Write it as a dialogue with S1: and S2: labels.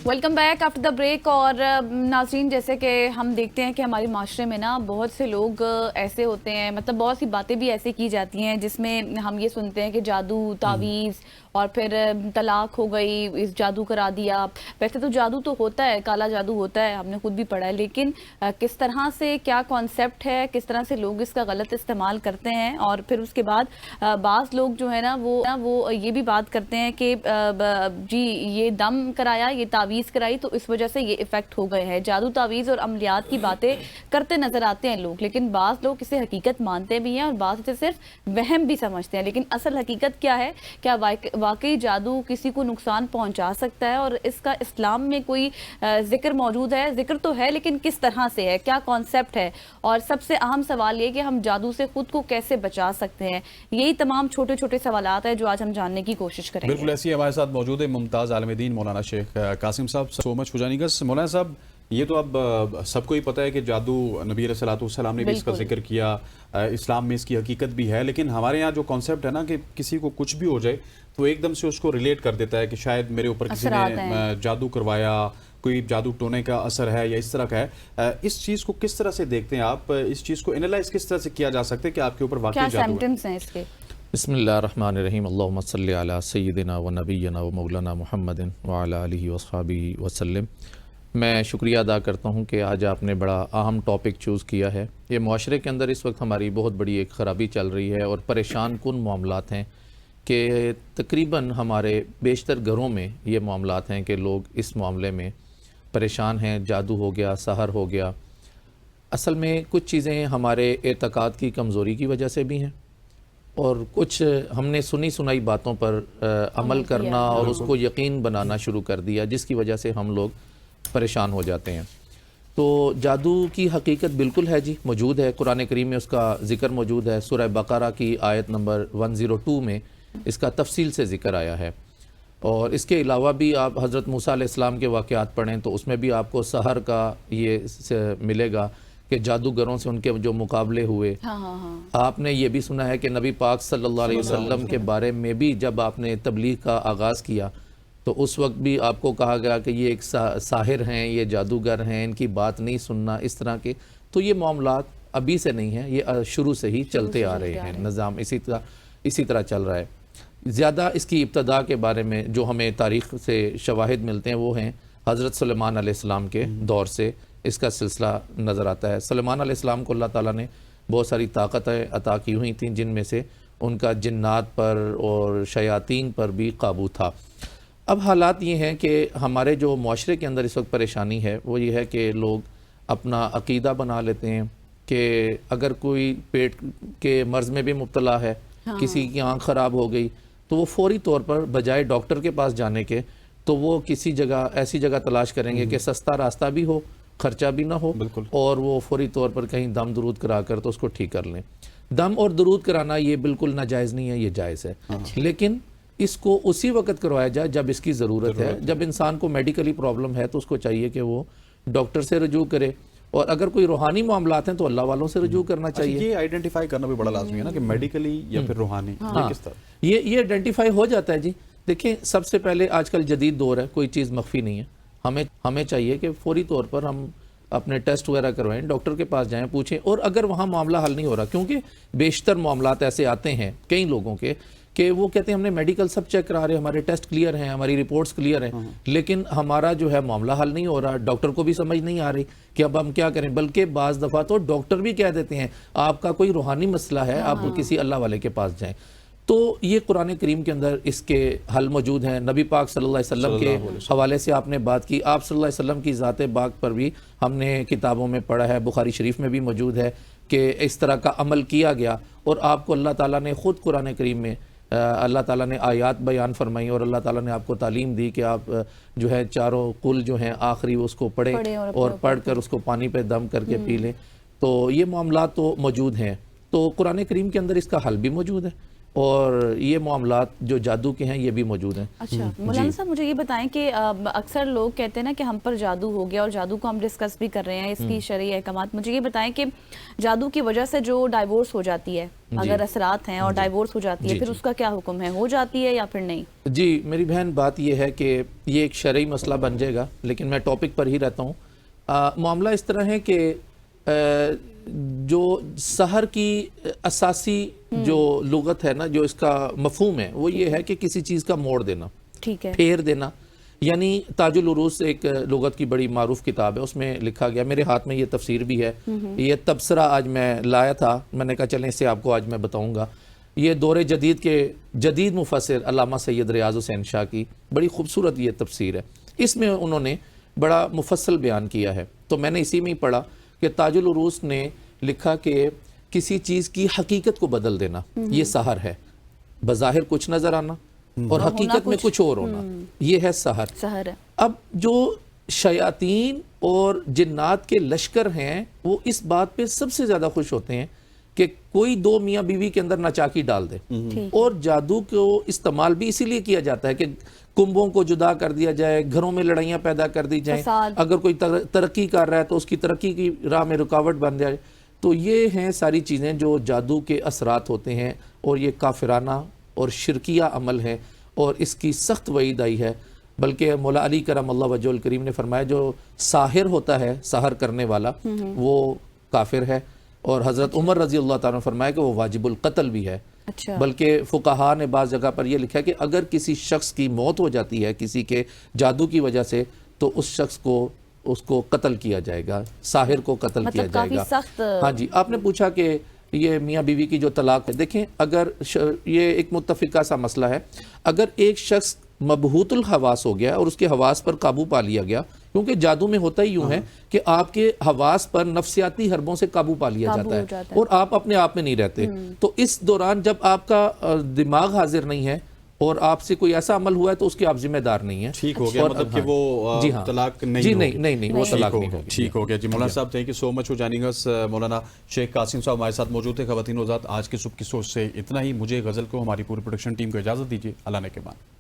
S1: Welcome back after the break. اور ناظرین, جیسے کہ ہم دیکھتے ہیں کہ ہمارے معاشرے میں نا بہت سے لوگ ایسے ہوتے ہیں, مطلب بہت سی باتیں بھی ایسے کی جاتی ہیں جس میں ہم یہ سنتے ہیں کہ جادو, تعویذ اور پھر طلاق ہو گئی, اس جادو کرا دیا. ویسے تو جادو تو ہوتا ہے, کالا جادو ہوتا ہے, ہم نے خود بھی پڑھا ہے, لیکن کس طرح سے, کیا کانسیپٹ ہے, کس طرح سے لوگ اس کا غلط استعمال کرتے ہیں. اور پھر اس کے بعد بعض لوگ جو ہے نا وہ یہ بھی بات کرتے ہیں کہ جی یہ دم کرایا, یہ تعویذ کرائی تو اس وجہ سے یہ افیکٹ ہو گئے ہیں. جادو تعویذ اور عملیات کی باتیں کرتے نظر آتے ہیں لوگ, لیکن بعض لوگ اسے حقیقت مانتے بھی ہیں اور بعض اسے صرف وہم بھی سمجھتے ہیں. لیکن اصل حقیقت کیا ہے؟ کیا واقعی جادو کسی کو نقصان پہنچا سکتا ہے, اور اس کا اسلام میں کوئی ذکر موجود ہے؟ ذکر تو ہے, لیکن کس طرح سے ہے, کیا کانسیپٹ ہے؟ اور سب سے اہم سوال یہ کہ ہم جادو سے خود کو کیسے بچا سکتے ہیں. یہی تمام چھوٹے چھوٹے سوالات ہیں جو آج ہم جاننے کی کوشش کریں گے.
S2: بالکل ایسی ہمارے ساتھ موجود ہے ممتاز عالم دین مولانا شیخ قاسم صاحب. سو مچ فور جوائننگ اس. مولانا صاحب, یہ تو اب سب کو ہی پتہ ہے کہ جادو, نبی علیہ الصلوۃ والسلام نے بھی اس کا ذکر کیا, اسلام میں اس کی حقیقت بھی ہے, لیکن ہمارے یہاں جو کانسیپٹ ہے نا کہ کسی کو کچھ بھی ہو جائے تو ایک دم سے اس کو ریلیٹ کر دیتا ہے کہ شاید میرے اوپر کسی نے جادو کروایا, کوئی جادو ٹونے کا اثر ہے یا اس طرح کا ہے. اس چیز کو کس طرح سے دیکھتے ہیں آپ؟ اس چیز کو انالائز کس طرح سے کیا جا سکتا ہے کہ آپ کے اوپر واقعی جادو ہے؟
S1: کیا سمپٹمز ہیں اس کے؟
S3: بسم اللہ الرحمن الرحیم. اللہم صلی علی سیدنا و نبینا و مولانا محمد وعلی آلہ واصحابہ وسلم. میں شکریہ ادا کرتا ہوں کہ آج آپ نے بڑا اہم ٹاپک چوز کیا ہے. یہ معاشرے کے اندر اس وقت ہماری بہت بڑی ایک خرابی چل رہی ہے اور پریشان کن معاملات ہیں کہ تقریباً ہمارے بیشتر گھروں میں یہ معاملات ہیں کہ لوگ اس معاملے میں پریشان ہیں. جادو ہو گیا, سحر ہو گیا. اصل میں کچھ چیزیں ہمارے اعتقاد کی کمزوری کی وجہ سے بھی ہیں, اور کچھ ہم نے سنی سنائی باتوں پر عمل کرنا اور اس کو یقین بنانا شروع کر دیا, جس کی وجہ سے ہم لوگ پریشان ہو جاتے ہیں. تو جادو کی حقیقت بالکل ہے جی, موجود ہے. قرآن کریم میں اس کا ذکر موجود ہے. سورہ بقرہ کی آیت نمبر 102 میں اس کا تفصیل سے ذکر آیا ہے. اور اس کے علاوہ بھی آپ حضرت موسیٰ علیہ السلام کے واقعات پڑھیں تو اس میں بھی آپ کو سحر کا یہ ملے گا کہ جادوگروں سے ان کے جو مقابلے ہوئے. آپ نے یہ بھی سنا ہے کہ نبی پاک صلی اللہ علیہ وسلم کے بارے میں بھی جب آپ نے تبلیغ کا آغاز کیا تو اس وقت بھی آپ کو کہا گیا کہ یہ ایک ساحر ہیں, یہ جادوگر ہیں, ان کی بات نہیں سننا, اس طرح کے. تو یہ معاملات ابھی سے نہیں ہیں, یہ شروع سے ہی چلتے آ رہے ہیں. نظام اسی طرح چل رہا ہے. زیادہ اس کی ابتدا کے بارے میں جو ہمیں تاریخ سے شواہد ملتے ہیں وہ ہیں حضرت سلیمان علیہ السلام کے دور سے اس کا سلسلہ نظر آتا ہے. سلیمان علیہ السلام کو اللہ تعالیٰ نے بہت ساری طاقتیں عطا کی ہوئی تھیں, جن میں سے ان کا جنات پر اور شیاطین پر بھی قابو تھا. اب حالات یہ ہیں کہ ہمارے جو معاشرے کے اندر اس وقت پریشانی ہے وہ یہ ہے کہ لوگ اپنا عقیدہ بنا لیتے ہیں کہ اگر کوئی پیٹ کے مرض میں بھی مبتلا ہے, کسی کی آنکھ خراب ہو گئی, تو وہ فوری طور پر بجائے ڈاکٹر کے پاس جانے کے تو وہ کسی جگہ ایسی جگہ تلاش کریں گے کہ سستا راستہ بھی ہو, خرچہ بھی نہ ہو, اور وہ فوری طور پر کہیں دم درود کرا کر تو اس کو ٹھیک کر لیں. دم اور درود کرانا یہ بالکل ناجائز نہیں ہے, یہ جائز ہے, لیکن اس کو اسی وقت کروایا جائے جب اس کی ضرورت ہے. جب انسان کو میڈیکلی پرابلم ہے تو اس کو چاہیے کہ وہ ڈاکٹر سے رجوع کرے, اور اگر کوئی روحانی معاملات ہیں تو اللہ والوں سے رجوع کرنا چاہیے.
S2: یہ آئیڈینٹیفائی کرنا بھی بڑا لازمی ہے نا کہ میڈیکلی یا پھر روحانی, یہ کس طرح
S3: یہ آئیڈینٹیفائی ہو جاتا ہے جی. دیکھیں, سب سے پہلے آج کل جدید دور ہے, کوئی چیز مخفی نہیں ہے. ہمیں چاہیے کہ فوری طور پر ہم اپنے ٹیسٹ وغیرہ کروائیں, ڈاکٹر کے پاس جائیں, پوچھیں. اور اگر وہاں معاملہ حل نہیں ہو رہا, کیونکہ بیشتر معاملات ایسے آتے ہیں کئی لوگوں کے کہ وہ کہتے ہیں ہم نے میڈیکل سب چیک کرا رہے, ہمارے ٹیسٹ کلیئر ہیں, ہماری رپورٹس کلیئر ہیں, لیکن ہمارا جو ہے معاملہ حل نہیں ہو رہا. ڈاکٹر کو بھی سمجھ نہیں آ رہی کہ اب ہم کیا کریں, بلکہ بعض دفعہ تو ڈاکٹر بھی کہہ دیتے ہیں آپ کا کوئی روحانی مسئلہ ہے, آپ کسی اللہ والے کے پاس جائیں. تو یہ قرآن کریم کے اندر اس کے حل موجود ہیں. نبی پاک صلی اللہ علیہ وسلم کے حوالے سے آپ نے بات کی, آپ صلی اللہ علیہ وسلم کی ذات پاک پر بھی ہم نے کتابوں میں پڑھا ہے, بخاری شریف میں بھی موجود ہے کہ اس طرح کا عمل کیا گیا. اور آپ کو اللہ تعالیٰ نے خود قرآن کریم میں اللہ تعالیٰ نے آیات بیان فرمائی, اور اللہ تعالیٰ نے آپ کو تعلیم دی کہ آپ جو ہے چاروں قل جو ہیں آخری اس کو پڑھیں اور پڑھ کر اس کو پانی پہ دم کر کے پی لیں. تو یہ معاملات تو موجود ہیں. تو قرآن کریم کے اندر اس کا حل بھی موجود ہے. اور یہ معاملات جو جادو کے ہیں یہ بھی موجود ہیں.
S1: اچھا مولانا صاحب مجھے یہ بتائیں کہ اکثر لوگ کہتے ہیں نا کہ ہم پر جادو ہو گیا، اور جادو کو ہم ڈسکس بھی کر رہے ہیں، اس کی شرعی احکامات. مجھے یہ بتائیں کہ جادو کی وجہ سے جو ڈائیورس ہو جاتی ہے، اگر اثرات ہیں اور ڈائیورس ہو جاتی ہے، پھر اس کا کیا حکم ہے؟ ہو جاتی ہے یا پھر نہیں؟
S3: جی میری بہن، بات یہ ہے کہ یہ ایک شرعی مسئلہ بن جائے گا، لیکن میں ٹاپک پر ہی رہتا ہوں. معاملہ اس طرح ہے کہ جو سحر کی اساسی جو لغت ہے نا، جو اس کا مفہوم ہے، وہ یہ ہے کہ کسی چیز کا موڑ دینا،
S1: ٹھیک ہے،
S3: پھیر دینا. یعنی تاج العروض ایک لغت کی بڑی معروف کتاب ہے، اس میں لکھا گیا، میرے ہاتھ میں یہ تفسیر بھی ہے، یہ تبصرہ آج میں لایا تھا، میں نے کہا چلیں اس سے آپ کو آج میں بتاؤں گا. یہ دور جدید کے جدید مفسر علامہ سید ریاض حسین شاہ کی بڑی خوبصورت یہ تفسیر ہے. اس میں انہوں نے بڑا مفصل بیان کیا ہے. تو میں نے اسی میں ہی پڑھا کہ تاج العروض نے لکھا کہ کسی چیز کی حقیقت کو بدل دینا یہ سحر ہے. بظاہر کچھ نظر آنا اور حقیقت میں کچھ اور ہونا، یہ ہے سحر. اب جو شیاطین اور جنات کے لشکر ہیں وہ اس بات پہ سب سے زیادہ خوش ہوتے ہیں کہ کوئی دو میاں بیوی کے اندر ناچاکی ڈال دے. اور جادو کو استعمال بھی اسی لیے کیا جاتا ہے کہ کنبوں کو جدا کر دیا جائے، گھروں میں لڑائیاں پیدا کر دی جائیں، اگر کوئی ترقی کر رہا ہے تو اس کی ترقی کی راہ میں رکاوٹ بن جائے. تو یہ ہیں ساری چیزیں جو جادو کے اثرات ہوتے ہیں، اور یہ کافرانہ اور شرکیہ عمل ہے، اور اس کی سخت وعید آئی ہے. بلکہ مولا علی کرم اللہ وجہ الکریم نے فرمایا جو ساحر ہوتا ہے، سحر کرنے والا، وہ کافر ہے. اور حضرت عمر رضی اللہ تعالیٰ نے فرمایا کہ وہ واجب القتل بھی ہے. بلکہ فقہا نے بعض جگہ پر یہ لکھا کہ اگر کسی شخص کی موت ہو جاتی ہے کسی کے جادو کی وجہ سے، تو اس شخص کو اس کو قتل کیا جائے گا، ساحر کو قتل کیا جائے گا. ہاں جی، آپ نے پوچھا کہ یہ میاں بیوی کی جو طلاق ہے، دیکھیں اگر یہ ایک متفقہ سا مسئلہ ہے. اگر ایک شخص مبہوت الحواس ہو گیا اور اس کے حواس پر قابو پا لیا گیا، کیونکہ جادو میں ہوتا ہی یوں ہے کہ آپ کے حواس پر نفسیاتی حربوں سے قابو پا لیا جاتا ہے اور آپ اپنے آپ میں نہیں رہتے. تو اس دوران جب آپ کا دماغ حاضر نہیں ہے اور آپ سے کوئی ایسا عمل ہوا ہے تو اس کے آپ ذمہ دار نہیں ہیں.
S2: ٹھیک ہو گیا، مطلب کہ وہ طلاق نہیں
S3: وہ طلاق نہیں ہوگی.
S2: ٹھیک ہو گیا جی. Maulana sahab thank you so much for joining us. Maulana Sheikh Qasim صاحب ہمارے ساتھ موجود تھے. خواتین و حضرات، آج کے صبح کی سوچ سے اتنا ہی. مجھے غزل کو ہماری پوری پروڈکشن ٹیم کو اجازت دیجیے. اللہ نے کے بعد.